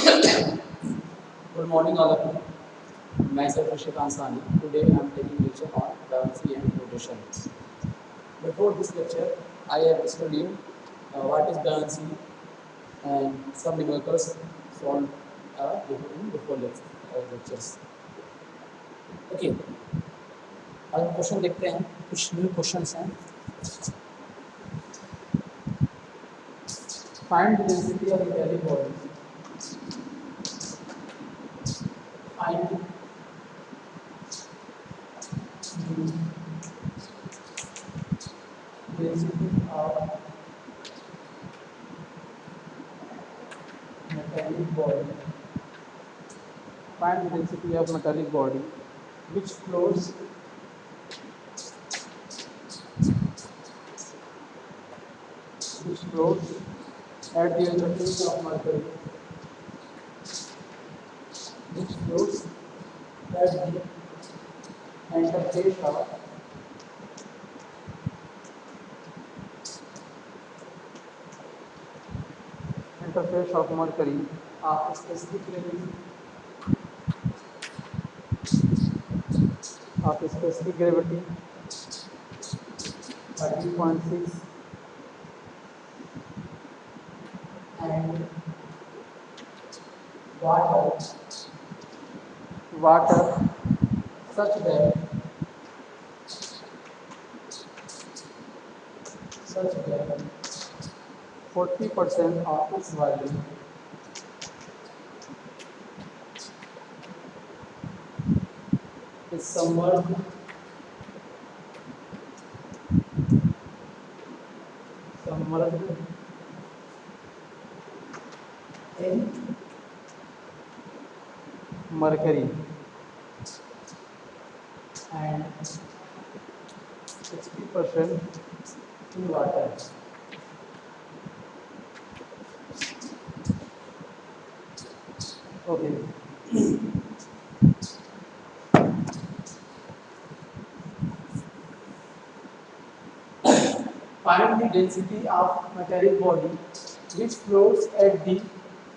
Good morning, all of you. Myself Rishikant Sani. Today I am taking lecture on buoyancy and flotation. Before this lecture, I have studied what is buoyancy and some numericals solved in before lectures. Okay, आज हम question देखते हैं. कुछ new questions हैं. Find the density of metallic body. Find the density of metallic body. Find the density of metallic body which flows at the interface of mercury. Which flows at the interface of mercury of specific gravity 13.6 and water such that 40% of its volume is submerged in mercury and 60% in water. Okay. Find the density of metallic body which floats at the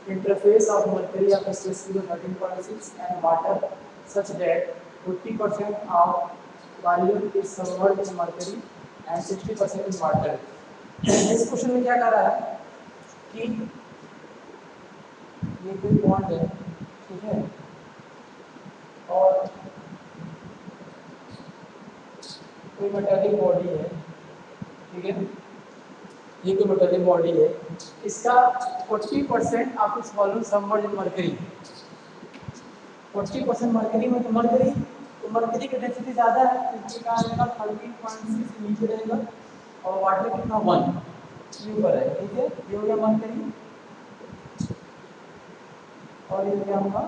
interface of mercury of specific 13.6 and water such that 50% of volume is submerged in mercury and 60% in water. इस question में क्या कर रहा है कि ये कोई bond है, ठीक है, और कोई मेटालिक बॉडी है, ठीक है, ये कोई मेटालिक बॉडी है, इसका 40% of its volume submerged in mercury. 40% mercury में, तो मर्करी की डेंसिटी ज़्यादा है, इसलिए कहा जाएगा 13.6 नीचे रहेगा और वाटर कितना 1 ऊपर है, ठीक है. ये हो गया मर्करी और ये हो गया आपका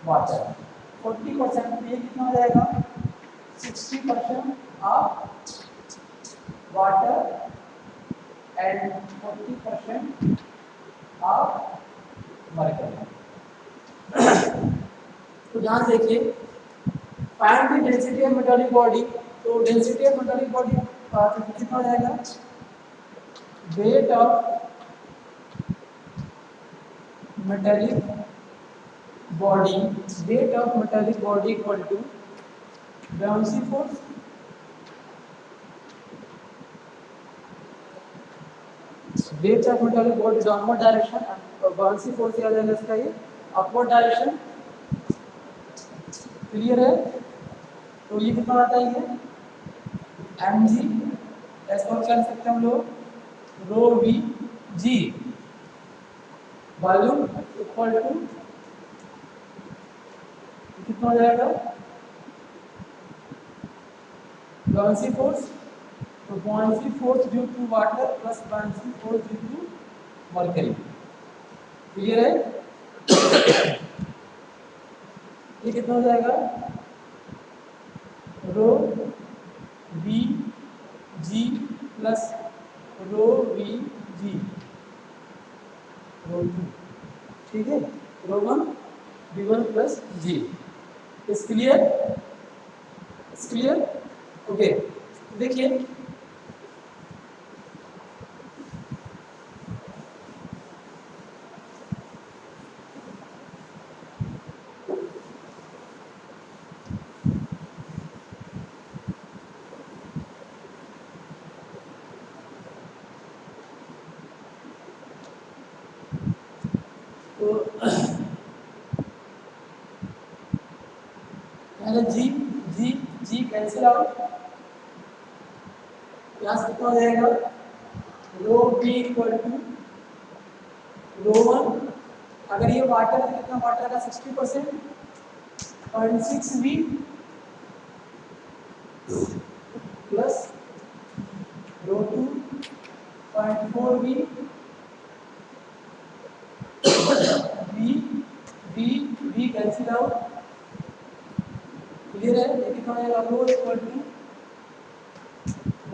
वाटर. 40% ये कितना हो जाएगा 60% of water and 40% of mercury. तो ध्यान देखिए, find the density of metallic body. तो डेंसिटी ऑफ मेटालिक बॉडी कितना हो जाएगा, weight of metallic body equal to buoyancy force weight of metallic body downward direction और buoyancy force क्या जाएगा इसका, ये अपवर्ड डायरेक्शन. क्लियर है. तो ये कितना आता है, ये mg ऐसा कर सकते हैं हम लोग, rho v g volume equal to कितना हो जाएगा buoyancy force. तो buoyancy force due to water plus buoyancy force due to mercury. Clear है. ये कितना हो जाएगा, rho v g plus rho v g rho 2, ठीक है, रो 1 v1 प्लस जी. इस क्लियर. ओके. देखिए पहले जी जी जी कैंसिल आउट, यहाँ से कितना हो जाएगा, rho b equal to rho one, अगर ये वाटर है कितना वाटर का 60%, 0.6 v plus rho two 0.4 v v v v cancel out, clear है, ये कितना हो जाएगा, rho equal to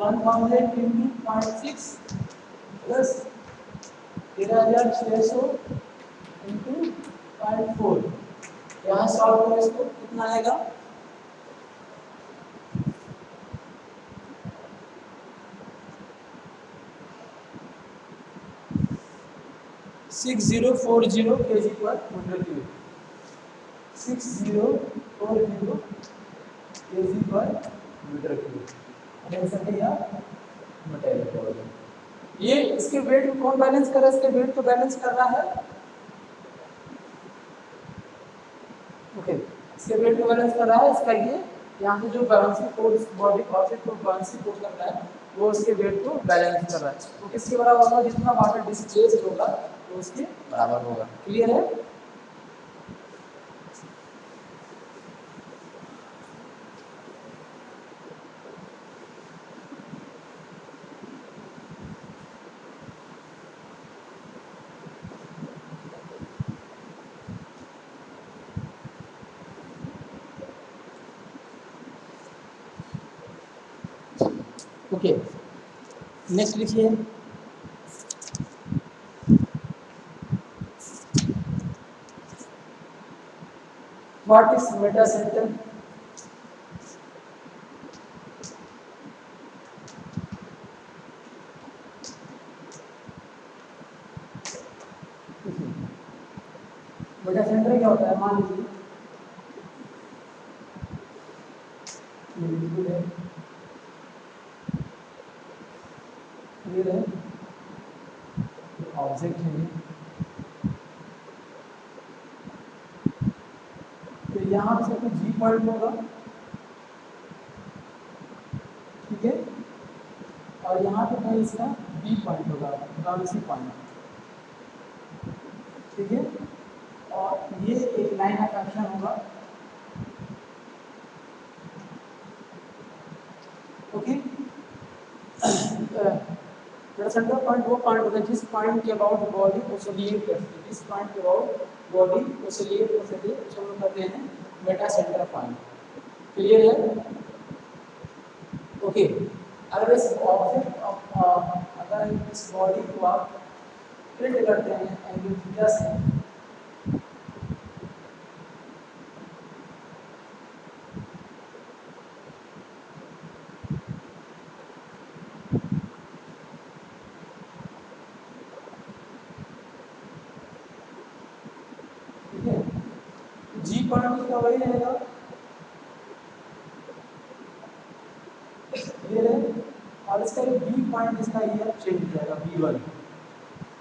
1000 into 0.6 plus 13,600 into 0.4, यहाँ सॉल्व करो इसको, कितना आएगा, 6040 kg पर मीटर क्यूब, 6040 kg पर मीटर क्यूब आंसर है मटेरियल। ये इसके वेट को कौन बैलेंस कर रहा है, इसके वेट को बैलेंस कर रहा है, ओके, इसके वेट को बैलेंस कर रहा है, इसका ये यहाँ से जो बाउंसी फोर्स बॉडी ऑब्जेक्ट को बाउंसी फोर्स लग रहा है वो उसके वेट को बैलेंस कर रहा है, तो किसके बराबर होगा, जितना वाटर डिस्प्लेस होगा तो उसके बराबर होगा, क्लियर है। ओके, नेक्स्ट लिखिए, what is Meta centre, Meta centre क्या होता है, मान लीजिए ये बिल्कुल है, क्लियर है, ऑब्जेक्ट है, तो यहाँ पे सबको जी पॉइंट होगा, ठीक है, और यहाँ पे कहीं इसका बी पॉइंट होगा, बाउंसी पॉइंट, ठीक है, और ये एक लाइन ऑफ एक्शन होगा, ओके, सेंटर पॉइंट वो पॉइंट होता है जिस पॉइंट के अबाउट बॉडी ओसिलेट करती है, जिस पॉइंट के अबाउट बॉडी ओसिलेट कर सकती है उसको हम कहते हैं मेटा सेंटर पॉइंट, क्लियर है, ओके। अगर इस ऑब्जेक्ट अगर इस बॉडी को आप टिल्ट करते हैं एंगल थीटा से, ठीक है, जी पॉइंट उसका वही रहेगा, ये है, और इसका जो बी पॉइंट इसका ये चेंज हो जाएगा B1,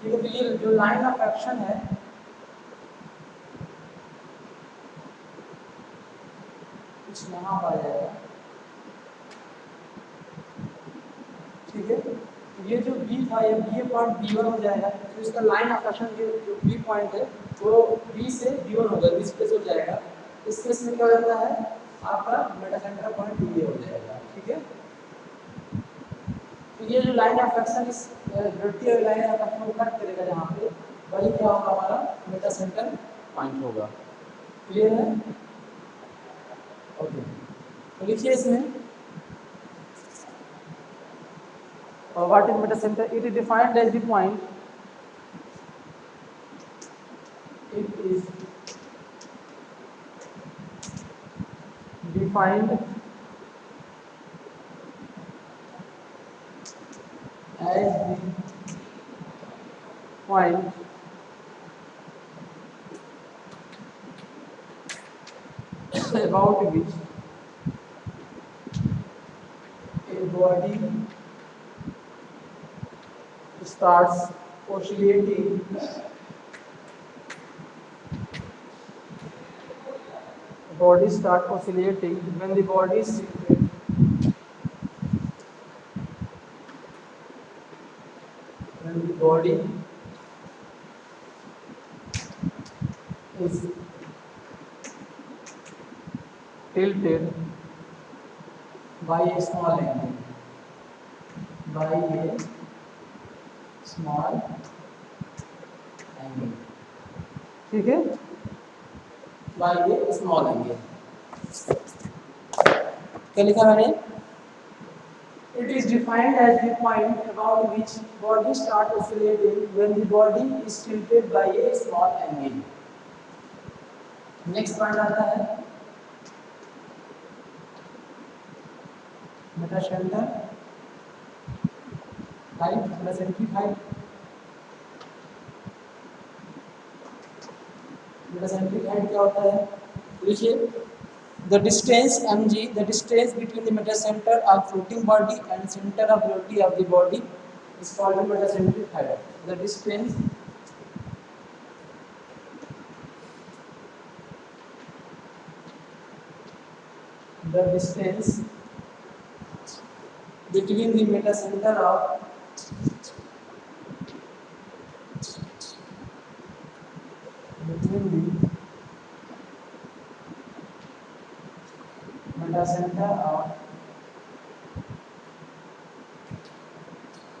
ठीक है, तो ये जो लाइन ऑफ एक्शन है कुछ यहाँ पर आ जाएगा, ठीक है, ये जो बी था ये बी पॉइंट B1 हो जाएगा, तो इसका लाइन ऑफ एक्शन जो बी पॉइंट है वो बी से B1 होगा, डिस्प्लेस हो जाएगा, इस केस में क्या हो जाता है आपका मेटा सेंटर पॉइंट ये हो जाएगा, ठीक है, तो ये जो लाइन ऑफ एक्शन इस वर्टिकल लाइन ऑफ एक्शन को कट करेगा जहाँ पे, वही क्या होगा हमारा मेटा सेंटर पॉइंट होगा, क्लियर है, ओके, तो लिखिए इसमें, what is meta center, it is defined as the point, it is defined as the point about which a body starts oscillating body start oscillating when the body is tilted. When the body is tilted by a small angle. By a small angle. ठीक है? By a small angle. क्या लिखा मैंने? It is defined as the point about which body start oscillating when the body is tilted by a small angle. Next point आता है metacentric height. Metacentric height. Metacentric height क्या होता है? देखिए, the distance mg, the distance between the metacenter of floating body and center of gravity of the body is called the metacentric height. The distance between the metacenter of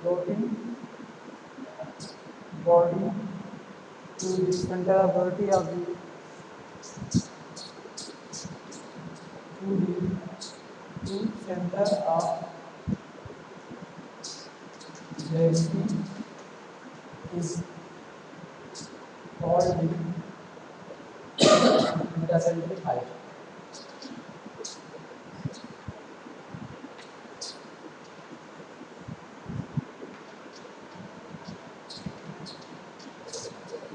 floating body to the center of gravity of the center of gravity is called the metacentric height.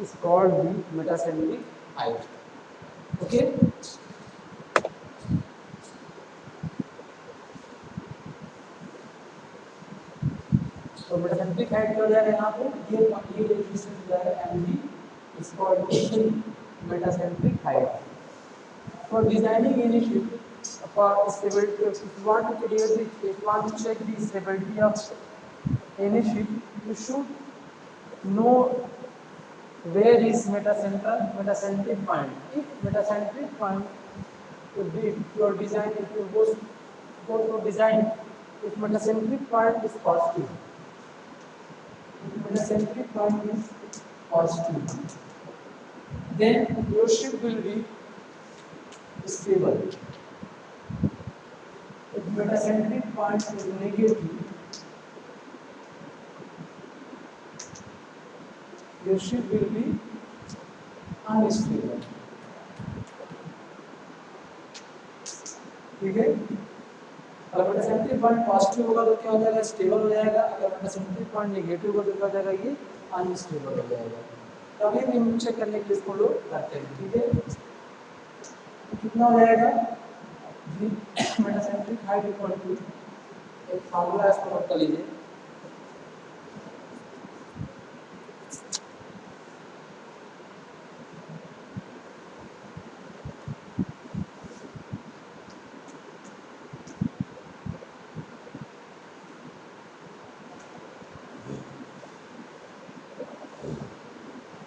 Is called the metacentric height. Okay. तो metacentric height क्या हो जाएगा यहाँ पे? ये distance हो जाएगा mg is called metacentric height. For designing any ship for stability, if you want to check the stability of any ship, you should know where is metacentric point. If metacentric point, if your design, if you go to design, if metacentric point is positive, then your ship will be stable. If metacentric point is negative, your ship will be unstable. ठीक है? अगर metacentric point positive होगा तो क्या हो जाएगा? Stable हो जाएगा. अगर metacentric point नेगेटिव होगा तो क्या हो जाएगा? ये अनस्टेबल हो जाएगा. तभी हम चेक करने के लिए इसको लोग करते हैं. ठीक है? कितना हो जाएगा? metacentric height इक्वल टू एक फार्मूला इसको नोट कर लीजिए.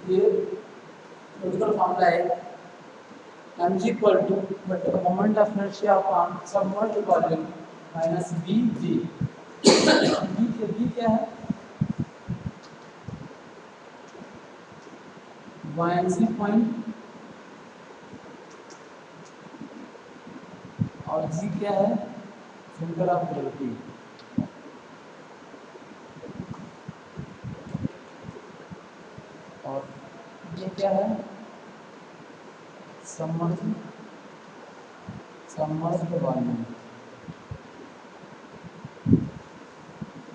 ये न्यूमेरिकल फार्मूला है mg equal to moment of inertia upon submerged volume minus bg. b क्या है? buoyancy पॉइंट और g क्या है? Centre of gravity. और ये क्या है? Submerged volume.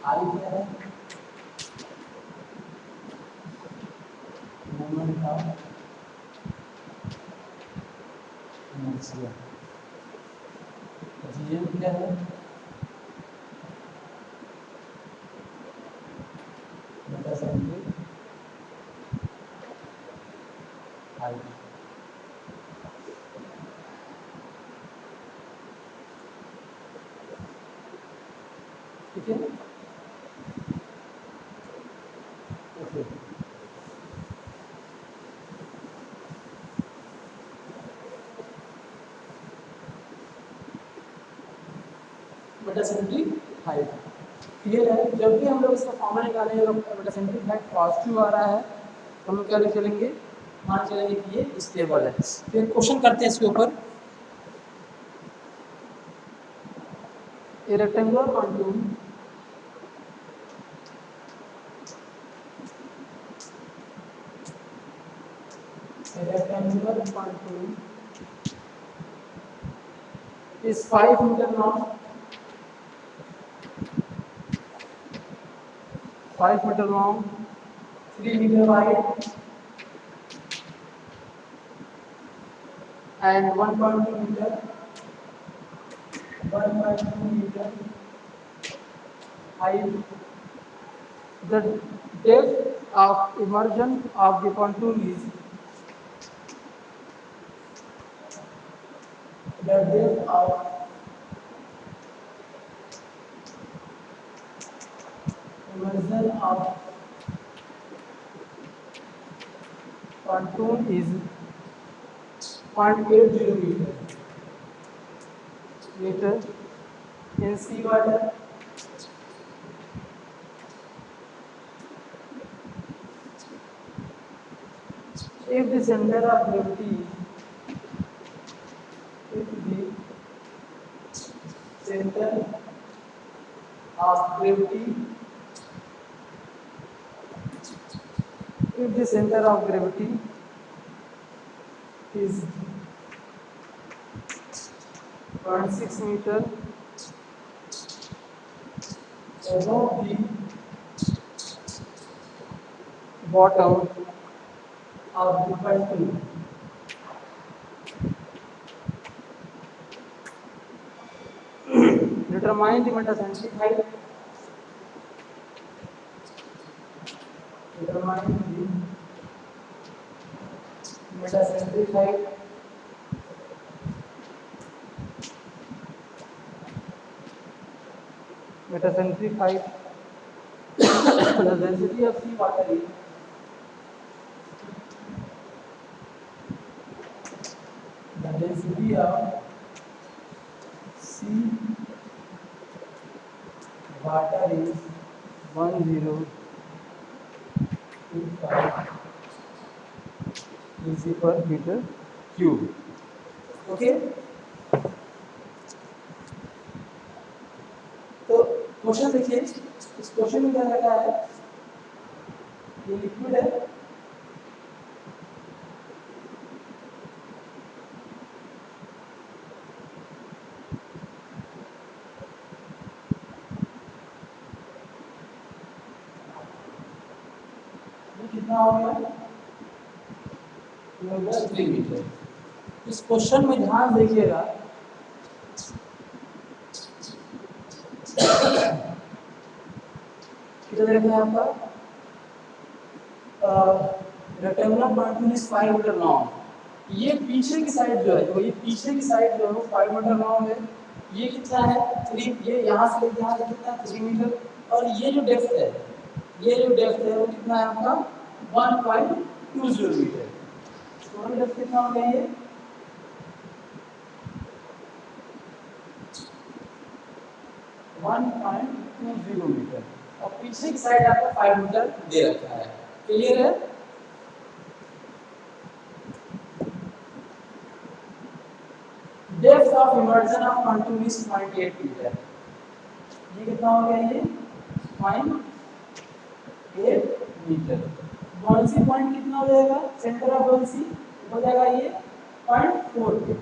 आई क्या है? Moment of inertia. जीएम क्या है? Metacentric height. ठीक है। ओके, बटा सेंट्रिक हाइट क्लियर है। जब भी हम लोग इसका फॉर्मूला निकालेंगे बटा सेंट्रिक हाइट पॉजिटिव आ रहा है तो हम लोग क्या लिख चलेंगे, मान चलेंगे कि ये स्टेबल है। फिर क्वेश्चन करते हैं इसके ऊपर। ए rectangular contour is 5 meter long, 5 meter long, 3 meter wide, and 1.2 meter, 1.2 meter height. The depth of immersion of the contour is the depth of immersion of contour is 0.80 meter in sea water. If the center of gravity, if the center of gravity, if the center of gravity is 0.6 meter above the bottom of the contour, determine the metacentric height. Determine the metacentric height. Metacentric height. The density of sea water is the density of sea water is 1025 kg per meter cube. Okay. तो question देखिए, इस question में क्या लगा है, ये liquid है, ये कितना हो गया, 3 मीटर। इस क्वेश्चन में ध्यान देखिएगा, कितना देखना है आपका, rectangular contour is 5 metre long. ये पीछे की साइड जो है, ये पीछे की साइड जो है वो 5 मीटर लॉन्ग है। ये कितना है 3, ये यहाँ से लेके यहाँ तक कितना 3 मीटर, और ये जो डेप्थ है, ये जो डेप्थ है वो कितना है आपका 1.20 मीटर। टोटल डेप्थ कितना हो गया ये 1.20 मीटर, और पीछे की साइड आपका 5 मीटर दे रखा है। क्लियर है। Depth of immersion of contour is 0.8 metre. ये कितना हो गया ये 0.8 मीटर। बॉन्सी पॉइंट कितना हो जाएगा, सेंटर ऑफ बॉन्सी हो जाएगा ये 0.4 पे,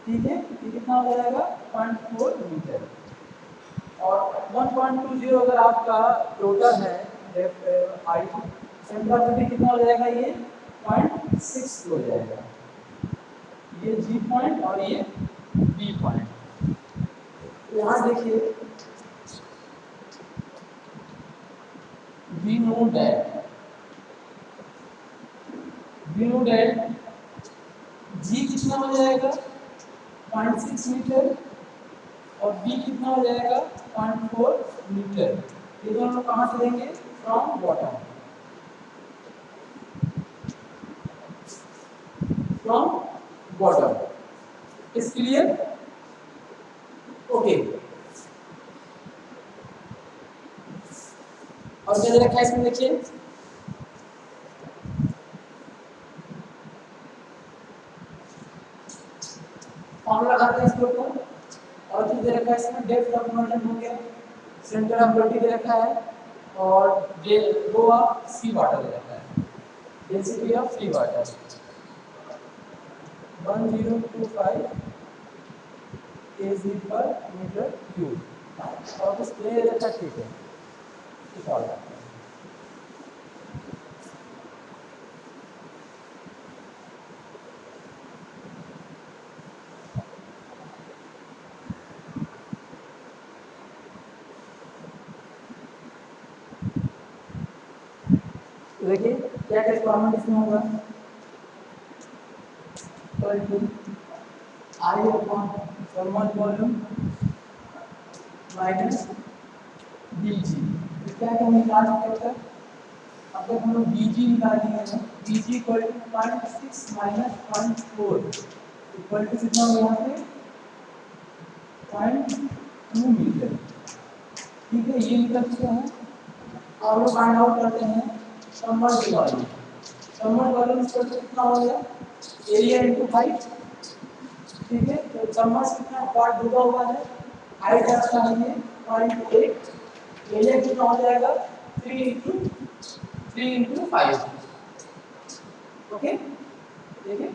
ठीक है। ये कितना हो जाएगा 0.4 मीटर, और 1.20 अगर आपका टोटल है depth height, centre of gravity कितना हो जाएगा ये 0.6 हो जाएगा। ये जी पॉइंट और ये बी पॉइंट। तो यहाँ देखिए वी नो दैट जी कितना हो जाएगा 0.6 मीटर, और बी कितना हो जाएगा 0.4 मीटर। ये दोनों लोग कहाँ से लेंगे? From bottom, from bottom. Is clear? Okay. और क्या दे रखा है इसमें देखिए, फॉर्मूला लगाते हैं इसके ऊपर। और चीज दे रखा है इसमें, डेप्थ ऑफ इमर्जन हो गया, सेंटर ऑफ ग्रेविटी दे रखा है, और रो ऑफ सी वाटर दे रखा है, density of sea water 1025 kg पर मीटर क्यूब। और कुछ दे रखा है, ठीक है, ठीक है। देखिए क्या क्या रिक्वायरमेंट इसमें होगा, आई अपॉन थर्मल वॉल्यूम माइनस बीजी। क्या क्या निकाल सकते हैं? अब जब हम लोग बीजी निकालेंगे ना, b g equal to 0.6 minus 0.4 equal to कितना हो यहाँ पे 0.2 मीटर। ठीक है, ये निकल चुके हैं। अब लोग फाइंड आउट करते हैं submerged volume. Submerged volume equal to कितना हो गया, एरिया इनटू हाइट। ठीक है, तो सबमर्ज कितना पार्ट डूबा हुआ है, हाइट आपका है ये 0.8, एरिया कितना हो जाएगा 3 into 5। ओके, देखिए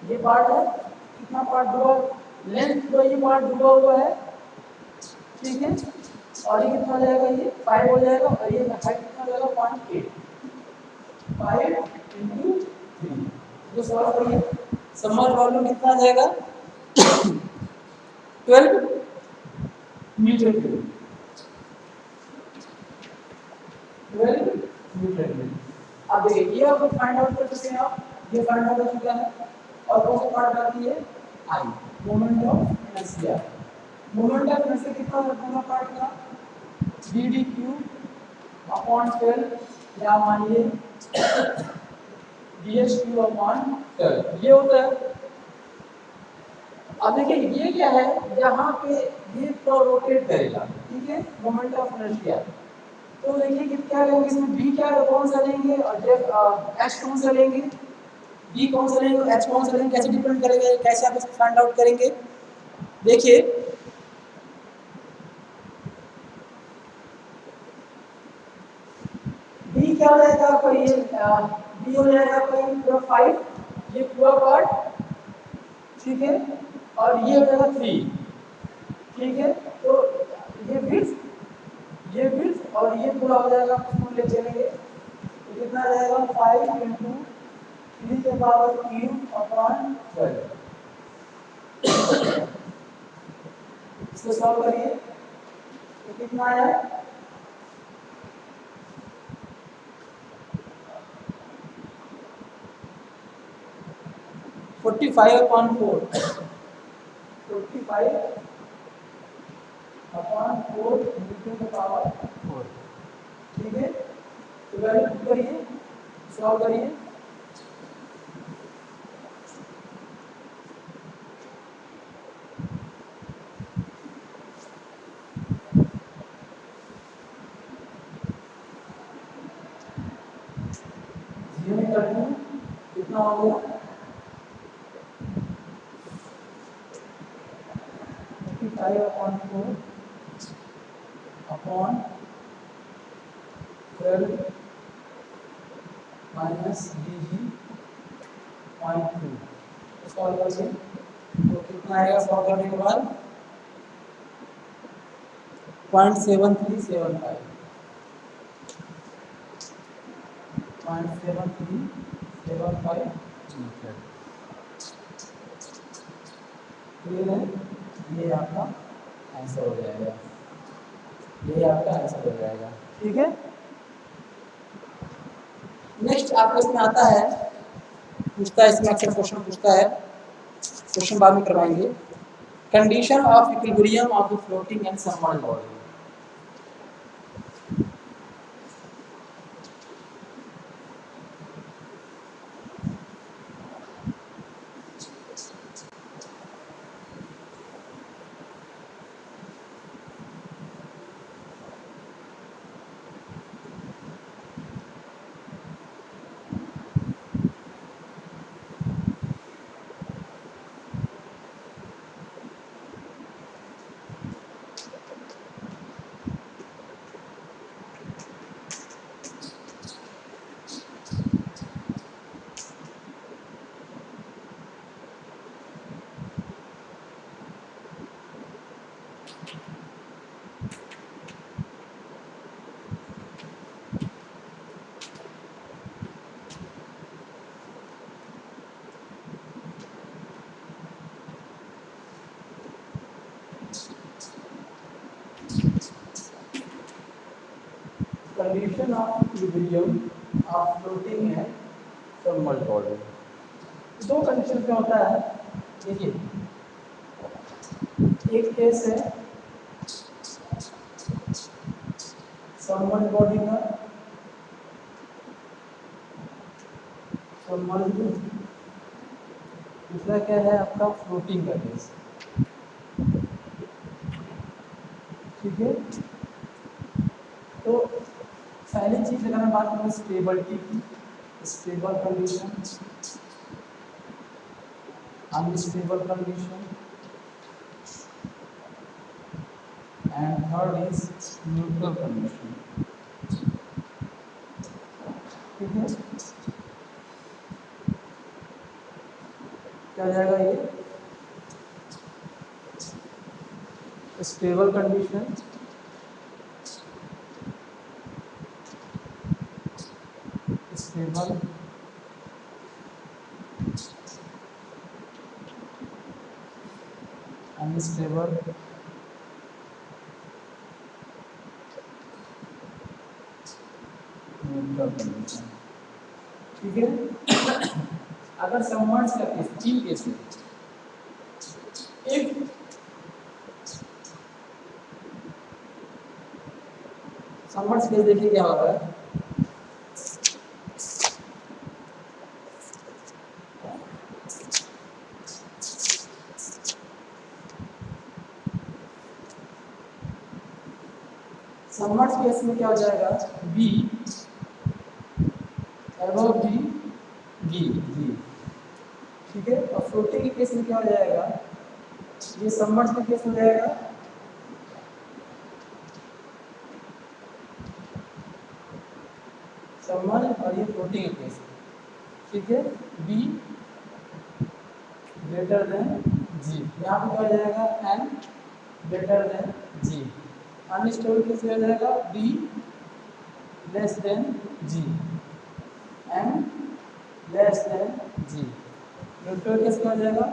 ये पार्ट है, कितना पार्ट डूबा, लेंथ तो ये पार्ट डूबा हुआ है, ठीक है, और ये कितना हो जाएगा, ये 5 हो जाएगा, और ये हाइट कितना हो जाएगा 0.8, 5 into 3। तो सॉल्व करिए, सबमर्ज वॉल्यूम कितना आ जाएगा 12 मीटर क्यूब, 12 मीटर क्यूब। अब देखिए ये आपको फाइंड आउट कर सकते हैं आप, ये फाइंड आउट हो चुका है। और कौन सा पार्ट बाकी है, I, moment of inertia. Moment of inertia कितना होगा पार्ट का, डी क्यूब अपॉन 12, या मानिए ds क्यूब अपॉन 12, ये होता है। अब देखिए ये क्या है, यहाँ पे ये तो रोटेट करेगा, ठीक है, मोमेंट ऑफ इनर्शिया। तो देखिए कि क्या लेंगे इसमें, b क्या कौन सा लेंगे, और h कौन सा लेंगे, b कौन सा लेंगे, h कौन सा लेंगे, कैसे डिपेंड करेगा, कैसे आप इसको फाइंड आउट करेंगे। देखिए b क्या हो जाएगा आपका, ये b हो जाएगा आपका ये पूरा 5, ये पूरा पार्ट, ठीक है, और ये हो जाएगा 3, ठीक है। तो ये विड्थ और ये पूरा हो जाएगा, आप ले चलेंगे तो कितना आ जाएगा 5 into 3 के पावर क्यूब अपॉन 12। इसको सॉल्व करिए तो कितना आया, फोर्टी फाइव अपॉन 4 मीटर के पावर 4, ठीक है। तो वैल्यू पुट करिए, सॉल्व करिए। कितना हो गया, 55 upon 4 upon 12 minus dg 0.2। Solve करिए तो कितना आएगा, सॉल्व करने के बाद 0.7375, 0.7375 मीटर। क्लियर है, ये आपका आंसर हो जाएगा, ये आपका आंसर हो जाएगा, ठीक है। नेक्स्ट आपको इसमें आता है, पूछता है इसमें अक्सर क्वेश्चन पूछता है, क्वेश्चन बाद में करवाएंगे। Condition of equilibrium of the floating and submerged body. Condition of equilibrium of floating and submerged body. दो कंडीशन में होता है, देखिए एक केस है सबमर्ज्ड बॉडी का, सबमर्ज्ड, दूसरा क्या है आपका फ्लोटिंग का केस, ठीक है। तो पहली चीज अगर हम बात करें स्टेबिलिटी की, stable condition, unstable condition, and third is neutral condition, ठीक है। क्या जाएगा ये stable condition, stable unstable neutral condition, ठीक है। अगर सबमर्ज का केस, तीन केस में, इफ सबमर्ज केस देखिए क्या होता है, सबमर्ज केस में क्या हो जाएगा, बी एबव बी बी जी, ठीक है। और फ्लोटिंग के केस में क्या हो जाएगा, ये सबमर्ज का केस हो जाएगा सबमर्ज, और ये फ्लोटिंग का केस, ठीक है। बी ग्रेटर देन जी, यहाँ पे क्या हो जाएगा n greater than g, unstable case हो जाएगा b less than g, n less than g, neutral case क्या हो जाएगा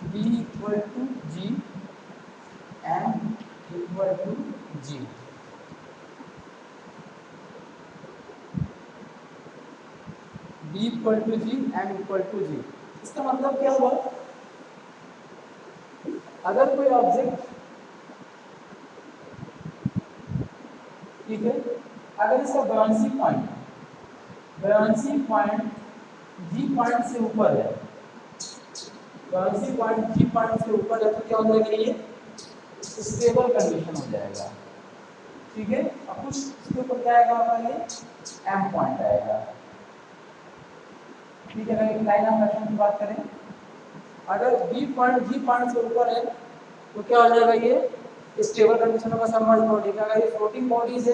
b equal to g n equal to g, b equal to g n equal to g. इसका मतलब क्या हुआ, अगर कोई ऑब्जेक्ट, ठीक है, अगर इसका बाउंसी पॉइंट जी पॉइंट से ऊपर है, बाउंसी पॉइंट जी पॉइंट से ऊपर है, तो क्या हो जाएगा ये स्टेबल कंडीशन हो जाएगा, ठीक है। और कुछ इसके ऊपर क्या आएगा हमारा ये एम पॉइंट आएगा, ठीक है। अगर लाइन ऑफ एक्शन की बात करें, अगर बी पॉइंट जी पॉइंट से ऊपर है तो क्या हो जाएगा ये स्टेबल कंडीशन होगा सबमर्ज्ड बॉडी का। अगर ये फ्लोटिंग बॉडीज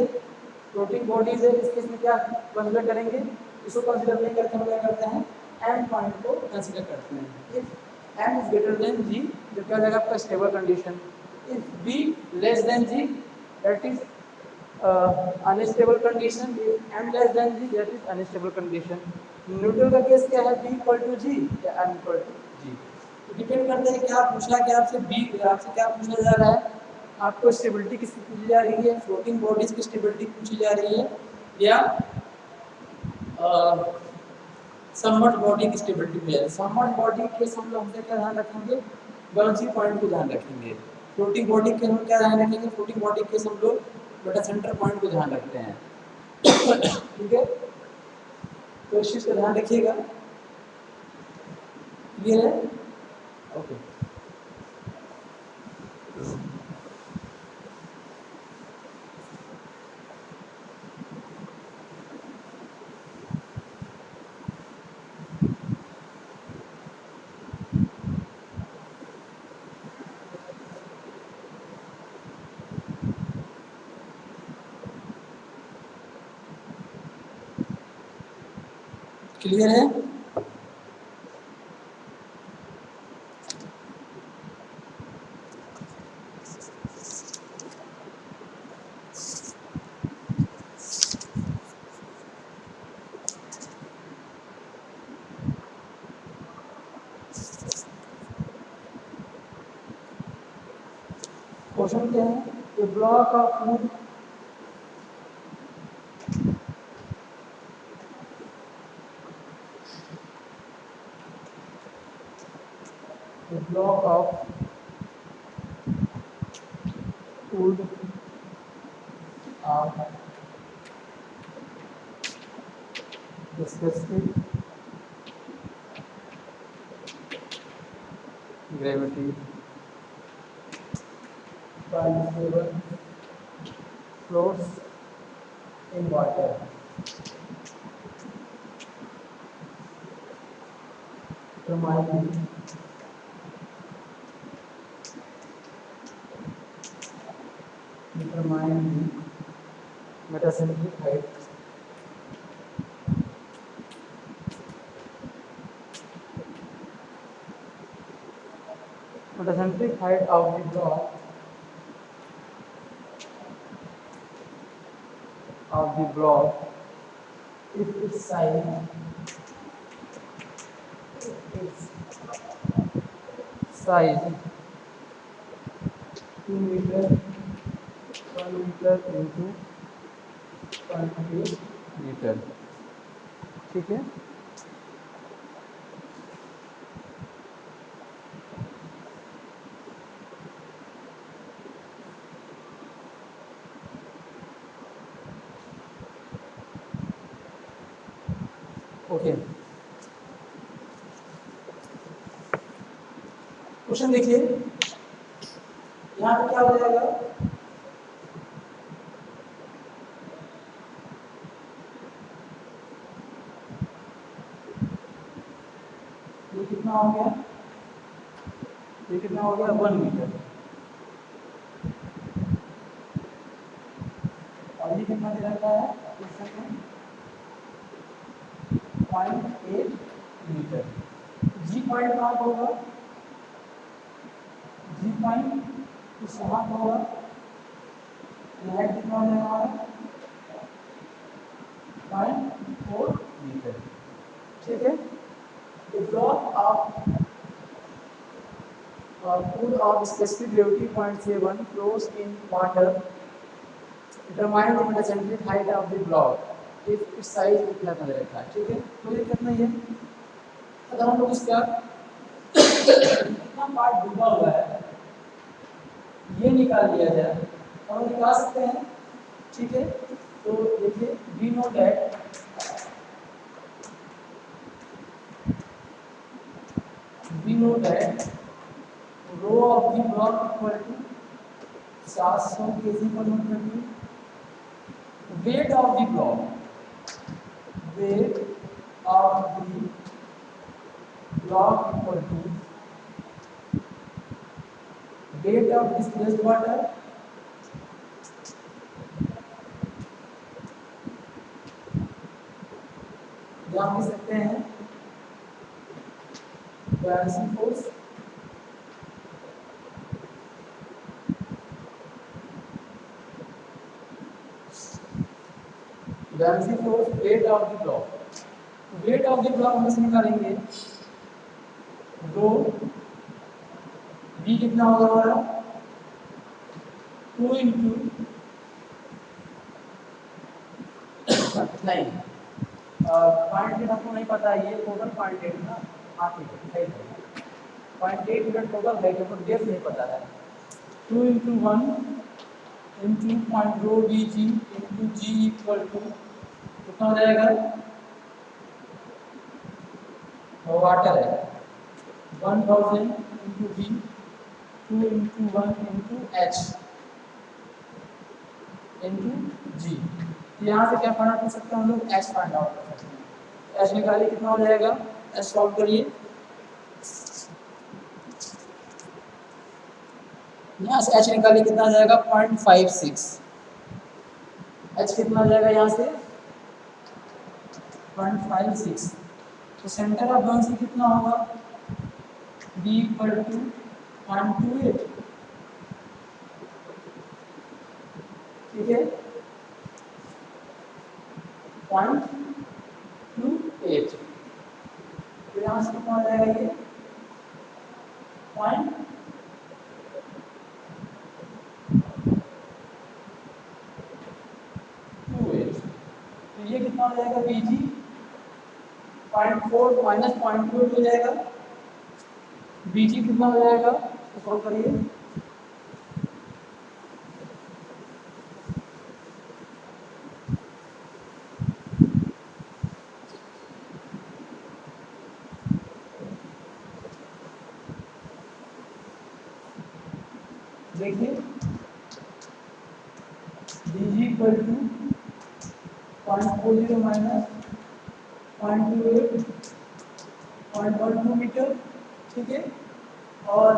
है, इस केस में क्या कंसीडर करेंगे, इसको कंसीडर नहीं करते हम क्या करते हैं एम पॉइंट को कंसीडर करते हैं। If m is greater than g तो क्या हो जाएगा आपका stable condition, if b less than g that is unstable condition, if m less than g that is unstable condition. Neutral का केस क्या है, बी इक्वल टू जी या m equal to g, depend करता है क्या पूछा, क्या आपसे बी, आपसे क्या पूछा जा रहा है, आपको स्टेबिलिटी किसकी पूछी जा रही है, फ्लोटिंग बॉडीज की स्टेबिलिटी पूछी जा रही है या सबमर्ज्ड बॉडी की स्टेबिलिटी पूछी जा रही है। सबमर्ज्ड बॉडी के हम लोग क्या ध्यान रखेंगे, बाउंसी पॉइंट को ध्यान रखेंगे। फ्लोटिंग बॉडी के हम क्या ध्यान रखेंगे, फ्लोटिंग बॉडी के हम लोग बेटा सेंटर पॉइंट को ध्यान रखते हैं। ठीक है, तो इस चीज का ध्यान रखिएगा। क्लियर है? ओके। क्लियर है? क्वेश्चन क्या है? A block of wood a block of wood of the specific gravity by floats in water. Determine the metacentric height of the block if its size 2 meter 1 meter into 1 meter। ठीक है, okay. Question देखिए, यहाँ पे क्या हो जाएगा, ये कितना हो गया, ये कितना हो गया 1 मीटर, और ये कितना दे रखा है क्वेश्चन में 0.8 मीटर। जी पॉइंट कहाँ होगा, जी पॉइंट इस यहाँ होगा, हाइट कितना हो जाएगा हमारा 0.4 मीटर। ठीक है, the block of pool of specific gravity 0.7 flows in water. Determine the metacentric height of the block if its size इतना दे रखा है। ठीक है, तो ये कितना है, अगर हम लोग इसका कितना पार्ट डूबा हुआ है ये निकाल लिया जाए, हम निकाल सकते हैं। ठीक है, तो देखिए we know that rho of the block equal to 700 kg per meter cube। weight of the block equal to weight of displaced water हम लिख सकते हैं balancing force weight of the block। weight of the block हम इसमें निकालेंगे, रो b कितना होगा हमारा 2 इंटू नहीं पॉइंट डेट आपको नहीं पता है, ये टोटल पॉइंट डेट ना आप दिखाई देगा 0.8 यूनिट टोटल है क्योंकि डेफ नहीं पता है। 2 into 1 into point rho b g into g equal to कितना हो जाएगा, वाटर है 1000 into b 2 into 1 into h into g. यहाँ से क्या फाइंड आउट कर सकते हैं हम लोग, एच फाइंड आउट कर सकते हैं। एच निकालिए कितना हो जाएगा, एच सॉल्व करिए। यहाँ से एच निकालिए कितना आ जाएगा 0.56। एच कितना आ जाएगा यहाँ से 0.56। तो सेंटर ऑफ बर्नसी कितना होगा, बी इक्वल टू 0.28। ठीक है 0.28। तो यहाँ से कितना आ जाएगा ये 0.28। तो ये कितना हो जाएगा बीजी 0.4 माइनस 0.28 हो जाएगा। बीजी कितना हो जाएगा तो सॉल्व करिए। देखिए बीजी इक्वल टू 0.40 माइनस 0.28 0.12 मीटर। ठीक है और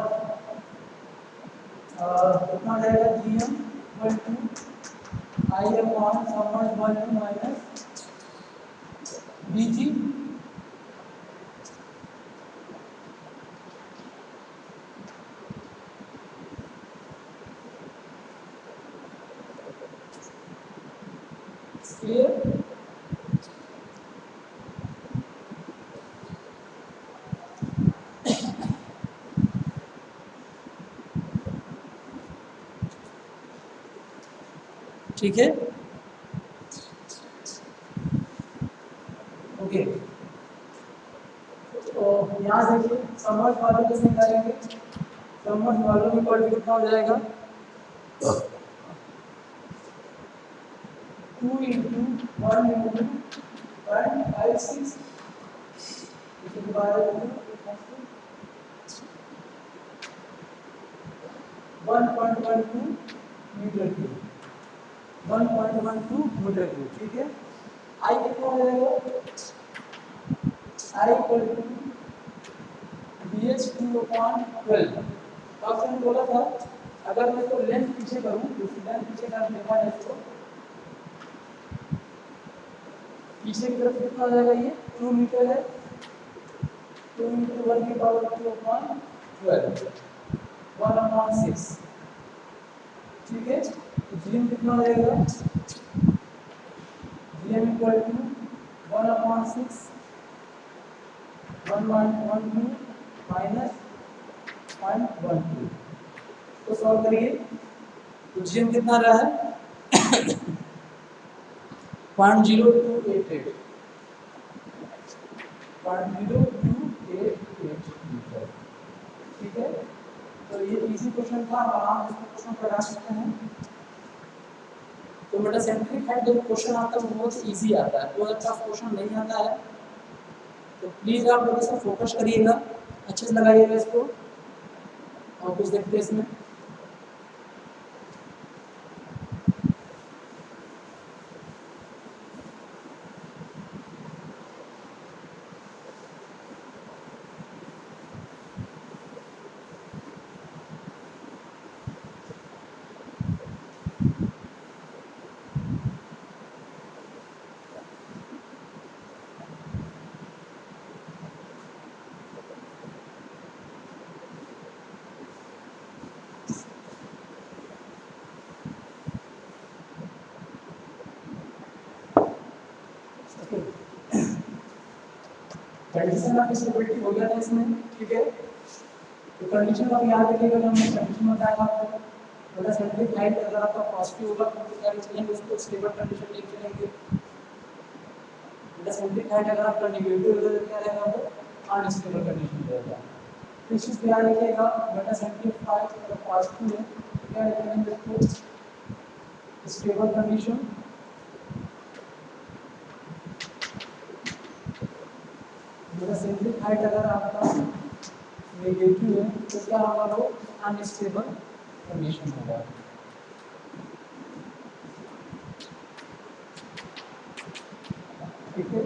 कितना आ जाएगा G M equal to I M on submerge volume minus BG. Clear. ठीक है ओके। तो यहाँ देखिए समर्थ वालों कैसे निकालेंगे, समर्थ वालों में इक्वल टू कितना हो जाएगा 2 इंटू 1 इंटू 0.56 दोबारा 1.12 मीटर क्यूब 1.12 मीटर क्यूब। ठीक है आई कितना हो जाएगा, I equal to be H 2/12। तो आपसे मैंने बोला था अगर मैं इसको लेंथ पीछे करूँ तो लेंथ पीछे का देखा है इसको पीछे की तरफ कितना हो जाएगा, ये 2 मीटर है 2 इंटू 1 की पावर 2/12 1/6। ठीक है तो जीएम कितना हो जाएगा, जीएम इक्वल टू 1/6 1.12 माइनस 0.12। तो सॉल्व करिए तो जीएम कितना रहा है 0.0288 मीटर। ठीक है तो ये इजी क्वेश्चन था, आराम से क्वेश्चन लगा सकते हैं। तो मेटासेंट्रिक हेड जो क्वेश्चन आता है वो बहुत इजी आता है, बहुत अच्छा क्वेश्चन नहीं आता है। तो प्लीज आप लोग इसे फोकस करिएगा, अच्छे से लगाइएगा इसको और कुछ देखते हैं इसमें। कंडीशन ऑफ स्टेबिलिटी हो गया था इसमें। ठीक है तो कंडीशन ऑफ याद रखिएगा, हमने कंडीशन बताया आपको मेटासेंट्रिक हेड अगर आपका पॉजिटिव होगा तो क्या लिखेंगे उसको स्टेबल कंडीशन लिख लेंगे। मेटासेंट्रिक हेड अगर आपका नेगेटिव होगा तो क्या रहेगा, वो अनस्टेबल कंडीशन रहेगा। इस चीज ध्यान रखिएगा, बेटा सिंप्लीफाई अगर पॉजिटिव है तो क्या लिखेंगे इसको स्टेबल कंडीशन, बेटा सिंप्लीफाइड अगर आपका नेगेटिव है तो क्या होगा, वो अनस्टेबल कंडीशन होगा। ठीक है,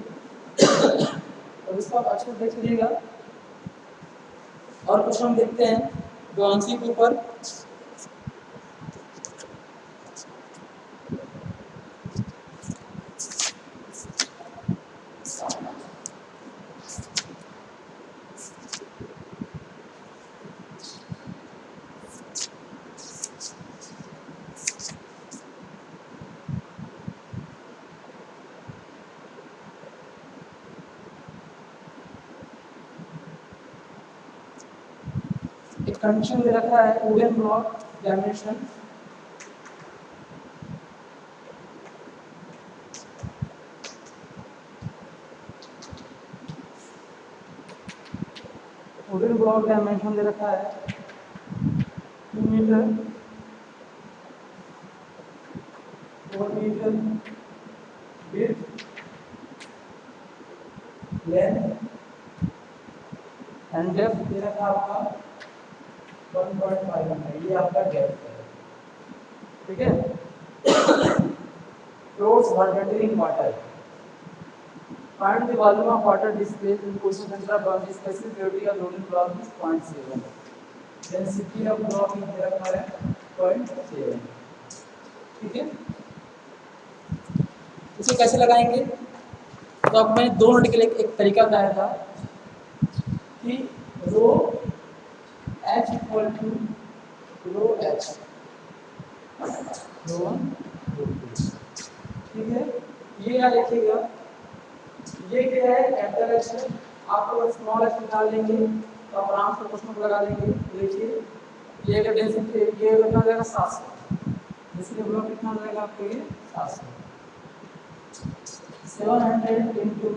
तो इसको आप अच्छे से देख लीजिएगा। और कुछ हम देखते हैं डोंसी के ऊपर। एक कंडीशन दे रखा है wooden block dimension, wooden block dimension दे रखा है 2 metre, 4 metre width, length and depth दे रखा आपका 1.5 मीटर, ये आपका डेप्थ है। ठीक है, floats in water, find the volume of water displaced in position center of the specific gravity of loading block is 0.7, density of block is दे रखा है 0.7। ठीक है, इसे कैसे लगाएंगे, तो अब मैंने 2 मिनट के लिए एक तरीका बताया था कि rho h equal to rho h, rho 1 rho 2। ठीक है, ये क्या लिखिएगा, ये क्या है कैपिटल एच है, आप अगर स्मॉल एच निकाल लेंगे तो आप आराम से क्वेश्चन लगा लेंगे। देखिए ये का डेंसिटी ये कितना जाएगा 700, इसलिए ब्लॉक कितना जाएगा आपको ये 700, 700 into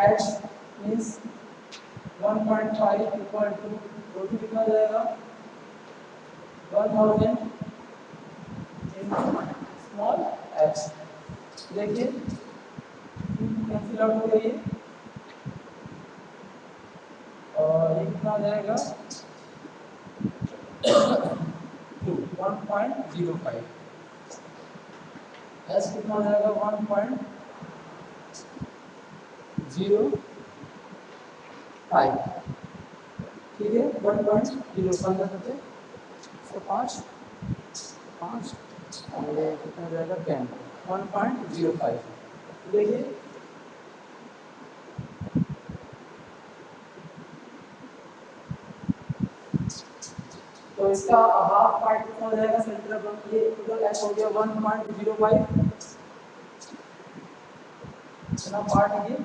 h means 1.5 equal to total कितना जाएगा 1000 into स्मॉल h। देखिए कैंसिल आउट हो गई और ये कितना जाएगा 1.05, s कितना जाएगा 1.05, ठीक है 1.05 करते तो 5 और ये कितना जाएगा 10, 1.05। देखिए तो इसका हाफ पार्ट कितना हो जाएगा सेंटर ऑफ ये टोटल एच हो गया 1.05, इतना पार्ट ये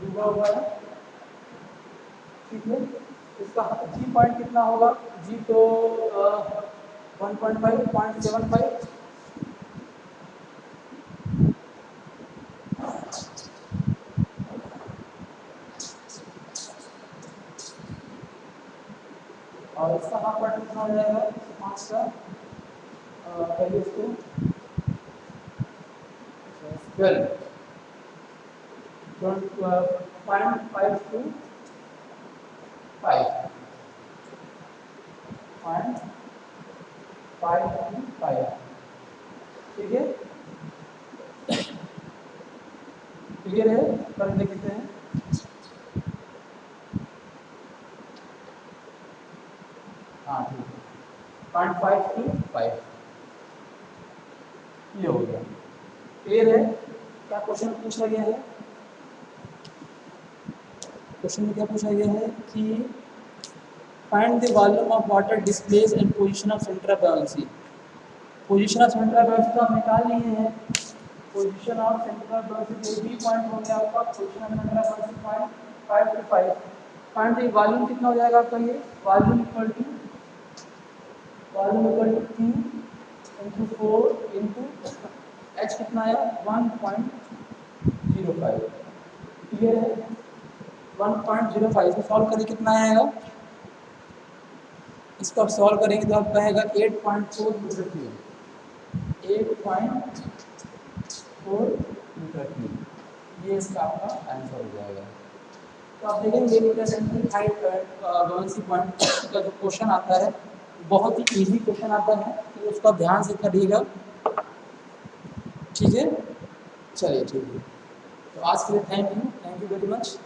डूबा हुआ है। ठीक है, इसका जी पॉइंट कितना होगा, जी तो 1.5 0.75, और इसका हाफ पार्ट कितना हो जाएगा 5 का पहले इसको 12 0.5 to 5 0.5 to 5। ठीक है, क्लियर है, कर देखते हैं। हाँ ठीक है 0.5 to 5 ये हो गया। क्लियर है, क्या क्वेश्चन पूछा गया है, क्वेश्चन में क्या पूछा गया है कि find the volume of water displace and position of centre of buoyancy. Position of centre of buoyancy तो आप निकाल लिए हैं, position of centre of buoyancy जो भी पॉइंट हो गया आपका, position of centre of buoyancy 5 to 5। Find the volume कितना हो जाएगा आपका, ये volume equal to Q into 4 into h कितना है 1.05। क्लियर है, 1.05 इसको सॉल्व करें कितना आएगा, इसको आप सॉल्व करेंगे तो आपका आएगा 8.4 मीटर क्यूब, 8.4 मीटर क्यूब, ये इसका आपका आंसर हो जाएगा। तो आप देखेंगे इंटरसेक्टिंग हाइट वैलेंसी पॉइंट का जो क्वेश्चन आता है बहुत ही इजी क्वेश्चन आता है, तो उसका ध्यान से करिएगा, ठीक है। चलिए ठीक है, तो आज के लिए थैंक यू वेरी मच।